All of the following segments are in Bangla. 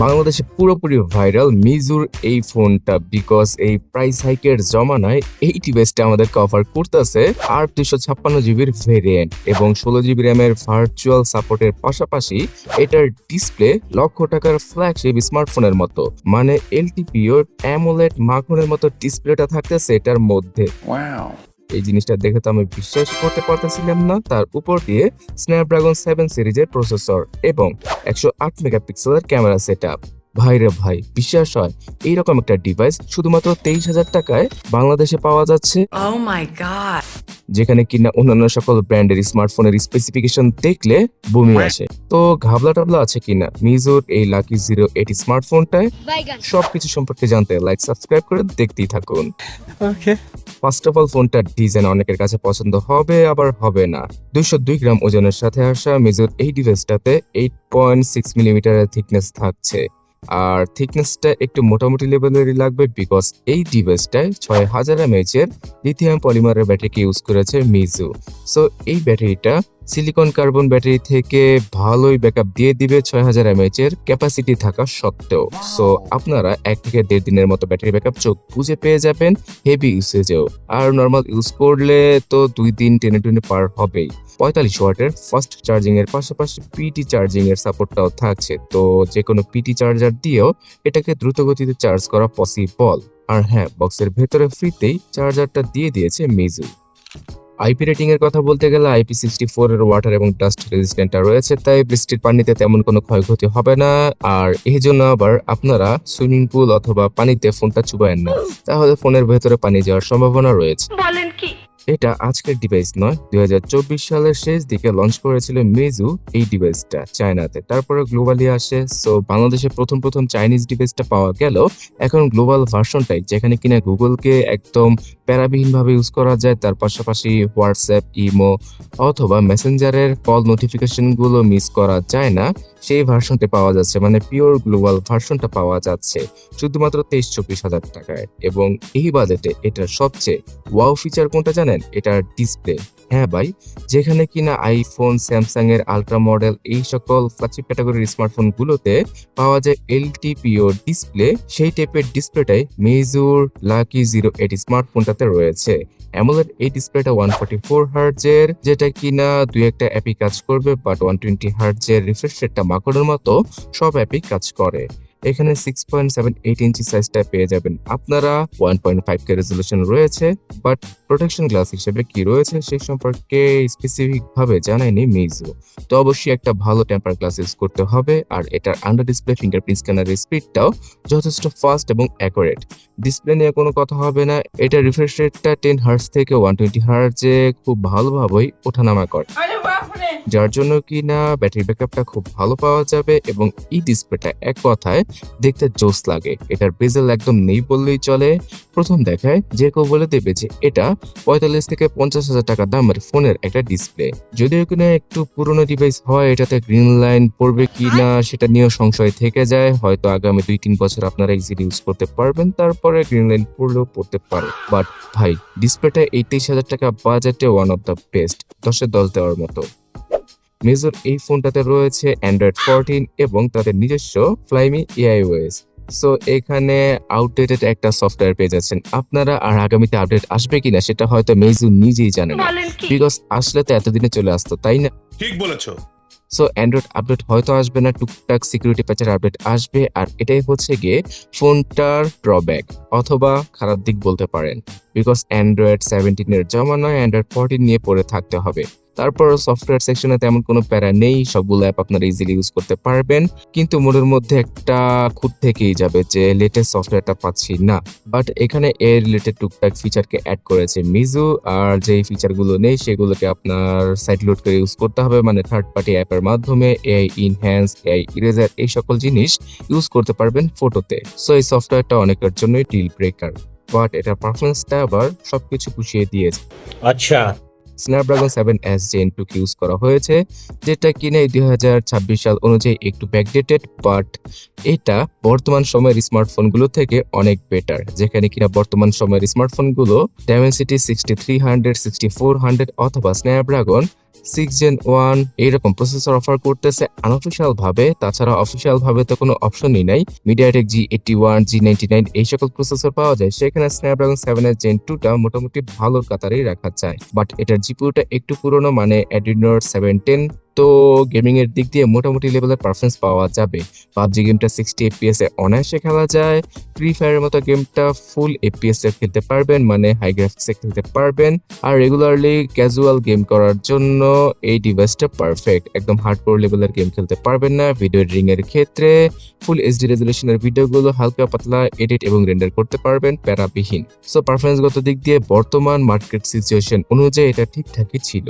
বাংলাদেশে পুরোপুরি ভাইরাল মিজুর এই ফোনটা, বিকজ এই প্রাইস হাইকের জমানায় এই ডিভাইসটা আমাদেরকে অফার করতেছে 8 256 জিবির ভেরিয়েন্ট এবং 16 জিবি র্যামের ভার্চুয়াল সাপোর্টের পাশাপাশি এটার ডিসপ্লে লক্ষ টাকার ফ্ল্যাগশিপ স্মার্টফোনের মতো, মানে এলটিপিও অ্যামোলেড মাখনের মতো ডিসপ্লেটা থাকতেছে এটার মধ্যে। এই জিনিসটা দেখে তো আমি বিশ্বাস করতে পারতেছিলাম না। তার উপর দিয়ে স্ন্যাপড্রাগন 7 সিরিজের প্রসেসর এবং 108 মেগাপিক্সেলের ক্যামেরা সেটআপ। ভাই রে ভাই, বিশ্বাস হয় এইরকম একটা ডিভাইস শুধুমাত্র 23,000 টাকায় বাংলাদেশে পাওয়া যাচ্ছে? Oh my god. যেখানে কিনা অন্যান্য সকল ব্র্যান্ডের স্মার্টফোনের স্পেসিফিকেশন দেখলে বমি আসে। তো ঘাবলা টাবলা আছে কিনা মিজুর এই লাকি 08 স্মার্টফোনটায়? সবকিছু সম্পর্কে জানতে লাইক সাবস্ক্রাইব করে দেখতেই থাকুন। ফার্স্ট অফ অল, ফোনটার ডিজাইন অনেকের কাছে পছন্দ হবে আবার হবে না। 202 গ্রাম ওজনের সাথে আসা মিজুর এই ডিভাইসটাতে 8.6 মিলিমিটারের থিকনেস থাকছে। আর থিকনেসটা একটু মোটামুটি লেভেলেরই লাগবে, বিকজ এই ডিভাইসটায় 6000 mAh এর লিথিয়াম পলিমারের ব্যাটারিকে ইউজ করেছে মিজু। সো এই ব্যাটারিটা সিলিকন কার্বন ব্যাটারি থেকে ভালোই ব্যাকআপ দিয়ে দিবে 6000 mAh এর ক্যাপাসিটি থাকা সত্ত্বেও। সো আপনারা 1 থেকে 1.5 দিনের মতো ব্যাটারি ব্যাকআপ চোখ বুঝে পেয়ে যাবেন হেভি ইউসেজেও। আর নর্মাল ইউজ করলে তো 2 দিন টেনে টুনে পার হবেই। 45 ওয়াটের ফাস্ট চার্জিং এর পাশাপাশি পিটি চার্জিং এর সাপোর্টটাও থাকছে, তো যে কোনো পিটি চার্জার দিয়েও এটাকে দ্রুত গতিতে চার্জ করা পসিবল। আর হ্যাঁ, বক্সের ভেতরে ফ্রিতেই চার্জারটা দিয়ে দিয়েছে মিজু। আইপি রেটিং এর কথা বলতে গেলে IP64 এর ওয়াটার এবং ডাস্ট রেজিস্ট্যান্টটা রয়েছে, তাই বৃষ্টির পানিতে তেমন কোনো ক্ষয়ক্ষতি হবে না। আর এই জন্য আবার আপনারা সুইমিং পুল অথবা পানিতে ফোনটা চুবায়েন না, তাহলে ফোনের ভেতরে পানি যাওয়ার সম্ভাবনা রয়েছে। বলেন কি? এটা আজকের ডিভাইস নয়, 2024 সালের শেষ দিকে লঞ্চ করেছিল মিজু এই ডিভাইসটা চায়নাতে, তারপরে গ্লোবালি আসে। সো বাংলাদেশে প্রথম চাইনিজ ডিভাইসটা পাওয়া গেল এখন গ্লোবাল ভার্সনটাই, যেখানে কিনা গুগলকে একদম প্যারাবিহীনভাবে ইউজ করা যায়, তার পাশাপাশি হোয়াটসঅ্যাপ, ইমো অথবা মেসেঞ্জারের কল নোটিফিকেশন গুলো মিস করা যায় না। সেই ভার্সনটা পাওয়া যাচ্ছে, মানে পিওর গ্লোবাল ভার্সনটা পাওয়া যাচ্ছে শুধুমাত্র 23-24 হাজার টাকায়। এবং এই বাজেটে এটার সবচেয়ে ওয়াও ফিচার কোনটা জানেন? এটার ডিসপ্লে। হ্যাঁ ভাই, যেখানে কিনা আইফোন, স্যামসাং এর আলট্রা মডেল এই সকল ফ্ল্যাগশিপ ক্যাটাগরির স্মার্টফোন গুলোতে পাওয়া যায় এলটিপিও ডিসপ্লে, সেই টাইপের ডিসপ্লেটাই মিজুর লাকি 08 স্মার্টফোনটাতে রয়েছে। অ্যামোলেড এই ডিসপ্লেটা 144 হার্টজের, যেটা কিনা দুই একটা অ্যাপই কাজ করবে, বাট 120 হার্টজের রিফ্রেশ রেটটা মাকড়ের মতো সব অ্যাপই কাজ করে। এখানে 6.78 ইঞ্চি সাইজটা পেয়ে যাবেন আপনারা। 1.5K রেজলিউশন রয়েছে, বাট প্রোটেকশন গ্লাস হিসেবে কি রয়েছে সেই সম্পর্কে স্পেসিফিক ভাবে জানায়নি মিজু। তো অবশ্যই একটা ভালো টেম্পার গ্লাস ইউজ করতে হবে। আর এটার আন্ডার ডিসপ্লে ফিঙ্গারপ্রিন্ট স্ক্যানারের স্পিডটাও যথেষ্ট ফাস্ট এবং অ্যাকুরেট। ডিসপ্লে নিয়ে কোনো কথা হবে না, এটা রিফ্রেশ রেটটা 10 হার্টজ থেকে 120 হার্টজে খুব ভালোভাবেই ওঠানামা করে, যার জন্য কিনা ব্যাটারি ব্যাকআপটা খুব ভালো পাওয়া যাবে। এবং এই ডিসপ্লেটা এক কথায় দেখতে জোস লাগে। এটার বেজেল একদম নেই বললেই চলে। প্রথম দেখায় যে কেউ বলে দেবে যে এটা 45 থেকে 50,000 টাকা দামের ফোনের একটা ডিসপ্লে। যদিও কিনা একটু পুরনো ডিভাইস হয়, এটাতে গ্রিন লাইন পড়বে কিনা সেটা নিয়েও সংশয় থেকে যায়। হয়তো আগামী 2-3 বছর আপনারা ইজিলি ইউজ করতে পারবেন, তারপরে গ্রিন লাইন পড়লেও পড়তে পারে। বাট ভাই, ডিসপ্লেটা 23,000 টাকা বাজেটে ওয়ান অফ দ্য বেস্ট, 10-এ 10 দেওয়ার মতো। মিজুর এই ফোনটাতে রয়েছে অ্যান্ড্রয়েড 14 এবং তাদের নিজস্ব ফ্লাইমি এআইওএস। সো এখানে আউটডেটেড একটা সফটওয়্যার পেয়ে যাচ্ছেন আপনারা। আর আগামীতে আপডেট আসবে কিনা সেটা হয়তো মিজু নিজেই জানে না, বিকজ আসলে তো এতদিনে চলে আসতো, তাই না? ঠিক বলেছো। সো অ্যান্ড্রয়েড আপডেট হয়তো আসবে না, টুকটাক সিকিউরিটি প্যাচের আপডেট আসবে। আর এটাই হচ্ছে গিয়ে ফোনটার ড্রব্যাক অথবা খারাপ দিক বলতে পারেন, বিকজ অ্যান্ড্রয়েড 17 এর জমানায় অ্যান্ড্রয়েড 14 নিয়ে পড়ে থাকতে হবে। তারপর সফটওয়্যার সেকশনে তেমন কোনো প্যারা নেই, সবগুলো অ্যাপ আপনারা ইজিলি ইউজ করতে পারবেন। কিন্তু মনের মধ্যে একটা খুঁত থেকেই যাবে যে লেটেস্ট সফটওয়্যারটা পাচ্ছি না। বাট এখানে এর রিলেটেড টুকটাক ফিচারকে অ্যাড করেছে মিজু, আর যেই ফিচারগুলো নেই সেগুলোকে আপনার সাইড লোড করে ইউজ করতে হবে, মানে থার্ড পার্টি অ্যাপের মাধ্যমে এআই ইনহ্যান্স, এআই ইরেজার এই সকল জিনিস ইউজ করতে পারবেন ফটোতে। সো এই সফটওয়্যারটা অনেকের জন্যই ডিল ব্রেকার, বাট এটার পারফরমেন্সটা আবার সবকিছু পুষিয়ে দিয়েছে। আচ্ছা, স্ন্যাপড্রাগন 7S Gen 2 ইউজ করা হয়েছে, যেটা কিনা 2026 সাল অনুযায়ী একটু ব্যাকডেটেড, বাট এটা বর্তমান সময়ের স্মার্টফোনগুলো থেকে অনেক বেটার। যেখানে কিনা বর্তমান সময়ের স্মার্টফোনগুলো Dimensity 6300, 6400 অথবা স্ন্যাপড্রাগন 6 Gen 1 এইরকম প্রসেসর অফার করতেছে আনঅফিসিয়াল ভাবে। তাছাড়া অফিসিয়াল ভাবে তো কোনো অপশনই নাই। মিডিয়াটেক G81, G99 এই সকল প্রসেসর পাওয়া যায়। সেখানে স্ন্যাপড্রাগন 7 Gen 2টা মোটামুটি ভালো কাতারেই রাখা যায়, বাট এটার জিপিইউটা একটু পুরনো, মানে Adreno 710। তো গেমিং এর দিক দিয়ে মোটামুটি লেভেলের পারফরমেন্স পাওয়া যাবে। পাবজি গেমটা 60 FPS এ অনায়াসে খেলা যায়। ফ্রি ফায়ারের মতো গেমটা ফুল FPS এ খেলতে পারবেন, মানে হাই গ্রাফিক্সে খেলতে পারবেন। আর রেগুলারলি ক্যাজুয়াল গেম করার জন্য এই ডিভাইসটা পারফেক্ট। একদম হার্ডকোর লেভেলের গেম খেলতে পারবেন না। ভিডিও এডিটিং এর ক্ষেত্রে ফুল এইচডি রেজলিউশনের ভিডিওগুলো হালকা পাতলা এডিট এবং রেন্ডার করতে পারবেন প্যারাবিহীন। সো পারফরমেন্সগত দিক দিয়ে বর্তমান মার্কেট সিচুয়েশন অনুযায়ী এটা ঠিকঠাকই ছিল।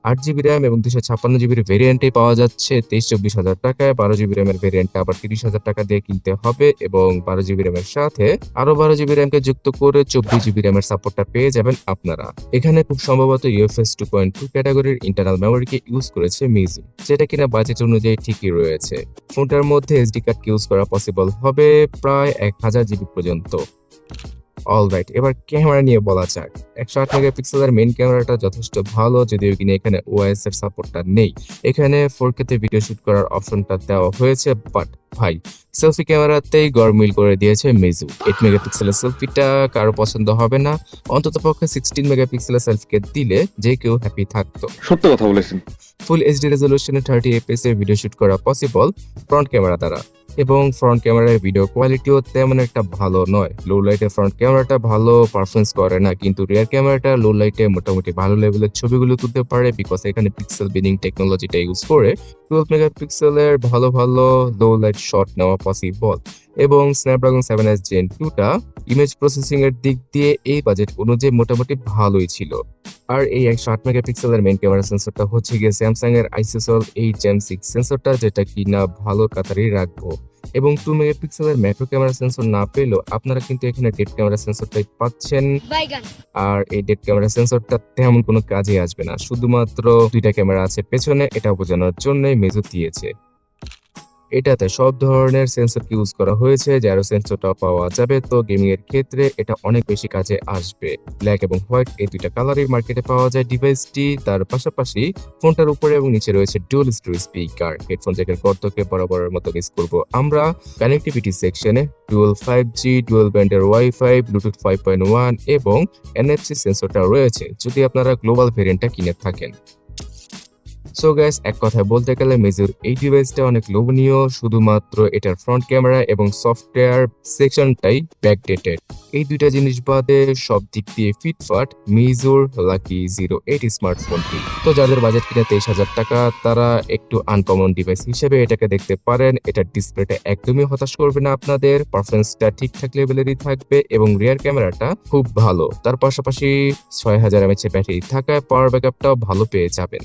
8 GB র্যাম এবং 256 GB ভেরিয়েন্টে পাওয়া যাচ্ছে 23-24 হাজার টাকায়। 12 GB র্যামের ভেরিয়েন্টটা আবার 30,000 টাকা দিয়ে কিনতে হবে, এবং 12 GB র্যামের সাথে আরো 12 GB র্যামকে যুক্ত করে 24 GB র্যামের সাপোর্টটা পেয়ে যাবেন আপনারা। এখানে খুব সম্ভবত UFS 2.2 ক্যাটাগরির ইন্টারনাল মেমোরিকে ইউজ করেছে মিজু, যেটা কিনা বাজেট অনুযায়ী ঠিকই রয়েছে। ফোনটার মধ্যে এসডি কার্ড ইউজ করা পসিবল হবে প্রায় 1000 GB পর্যন্ত। অলরাইট, এবার ক্যামেরা নিয়ে বলা যাক। 108 মেগাপিক্সেলের মেইন ক্যামেরাটা যথেষ্ট ভালো, যদিও কিনা এখানে ওআইএস এর সাপোর্টটা নেই। এখানে 4K তে ভিডিও শুট করার অপশনটা দেওয়া হয়েছে, বাট ভাই সেলফি ক্যামেরাতেই গরমিল করে দিয়েছে মিজু। 8 মেগাপিক্সেলের সেলফিটা কারো পছন্দ হবে না, অন্তত পক্ষে 16 মেগাপিক্সেলের সেলফিকে দিলে যে কেউ হ্যাপি থাকতো। সত্য কথা বলেছেন। ফুল এইচডি রেজলিউশনে 30 FPS এর ভিডিও শুট করা পসিবল ফ্রন্ট ক্যামেরা দ্বারা, এবং ফ্রন্ট ক্যামেরার ভিডিও কোয়ালিটিও তেমন একটা ভালো নয়। লো লাইটে ফ্রন্ট ক্যামেরাটা ভালো পারফরমেন্স করে না, কিন্তু রিয়ার ক্যামেরাটা লো লাইটে মোটামুটি ভালো লেভেলের ছবিগুলো তুলতে পারে, বিকজ এখানে পিক্সেল বিনিং টেকনোলজিটা ইউজ করে 12 মেগাপিক্সেলের ভালো ভালো লো লাইট শট নেওয়া পসিবল। এবং স্ন্যাপড্রাগন 7 Gen 2টা ইমেজ প্রসেসিং এর দিক দিয়ে এই বাজেট অনুযায়ী মোটামুটি ভালোই ছিল। আর এই 108 মেগাপিক্সেলের মেইন ক্যামেরা সেন্সরটা হচ্ছে গিয়ে স্যামসাং এর আইসোসেল HM6 সেন্সরটা, যেটা কিনা ভালো কাতারেই রাখবো। এবং 2 মেগাপিক্সেলের ম্যাক্রো ক্যামেরা সেন্সর না পেলেও আপনারা কিন্তু এখানে ডেড ক্যামেরা সেন্সরটাই পাচ্ছেন। আর এই ডেড ক্যামেরা সেন্সরটা তেমন কোনো কাজে আসবে না, শুধুমাত্র 2টা ক্যামেরা আছে পেছনে, এটা বোঝানোর জন্যই মেজু দিয়েছে। এটাতে সব ধরনের সেন্সর ইউজ করা হয়েছে, যারও সেন্সরটা পাওয়া যাবে। তো গেমিং এর ক্ষেত্রে এটা অনেক বেশি কাজে আসবে। ব্ল্যাক এবং হোয়াইট এই দুইটা কালারের মার্কেটে পাওয়া যায় ডিভাইসটি। তার পাশাপাশি ফোনটার উপরে এবং নিচে রয়েছে ডুয়াল স্টোরেজ স্পিকার। হেডফোন জ্যাকের গর্তকে বরাবরের মতো মিস করব আমরা। কানেক্টিভিটি সেকশনে ডুয়াল 5G, ডুয়াল ব্যান্ডের ওয়াইফাই, ব্লুটুথ 5.1 এবং NFC সেন্সরটা রয়েছে, যদি আপনারা গ্লোবাল ভেরিয়েন্টটা কিনে থাকেন। সো গাইস, এক কথায় বলতে গেলে মিজুর এই ডিভাইসটা অনেক লোভনীয়, শুধুমাত্র এটার ফ্রন্ট ক্যামেরা এবং সফটওয়্যার সেকশনটাই ব্যাকডেটেড। এই দুইটা জিনিস বাদে সব দিক দিয়ে ফিটফাট মিজুর লাকি 08 স্মার্টফোনটি। তো যাদের বাজেট কিনা 23,000 টাকা, তারা একটু আনকমন ডিভাইস হিসেবে এটাকে দেখতে পারেন। এটার ডিসপ্লেটা একদমই হতাশ করবে না আপনাদের, পারফরমেন্সটা ঠিকঠাক লেভেলেরই থাকবে এবং রিয়ার ক্যামেরাটা খুব ভালো। তার পাশাপাশি 6000 mAh ব্যাটারি থাকায় পাওয়ার ব্যাকআপটাও ভালো পেয়ে যাবেন।